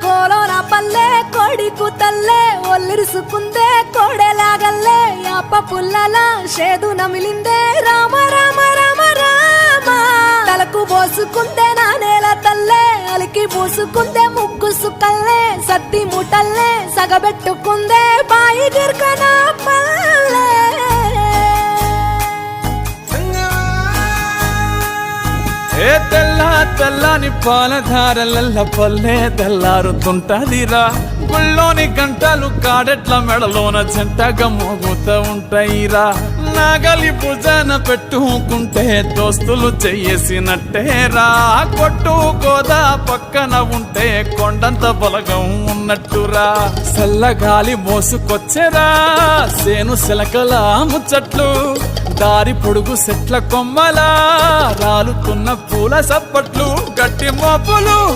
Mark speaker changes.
Speaker 1: కోలోన పల్లె కొడికు తల్లే ఒల్లిరుసుకుందే కోడెలాగల్లే యాప పుల్లల షేదు నమిలిందే రామ రామ రామ రామ తలకు పోసుకుందే నా నేల తల్లే అలికి పూసుకుందే ముగ్గు సుక్కల్లే సత్తి ముటల్లే సగబెట్టుకుందే బాయి గిర్కన పల్లె
Speaker 2: ఏ తెల్ల తెల్లని పాలధారలల్ల పల్లె తెల్లారుతుంటదిరా గుళ్ళోని గంటలు కాడెట్ల మెడలోన జంటగా మోగుతూ ఉంటాయిరా నాగలి భుజాన పెట్టుకుంటే దోస్తులు చెయ్యేసినట్టేరా కొట్టు గోదా పక్కన ఉంటే కొండంత బలగం ఉన్నట్టురా చల్లగాలి మోసుకొచ్చెరా సేను శిలకల ముచ్చట్లు దారి పొడుగు సెట్ల కొమ్మలా రాలుతున్న పూల సప్పట్లు గట్టి మోపులు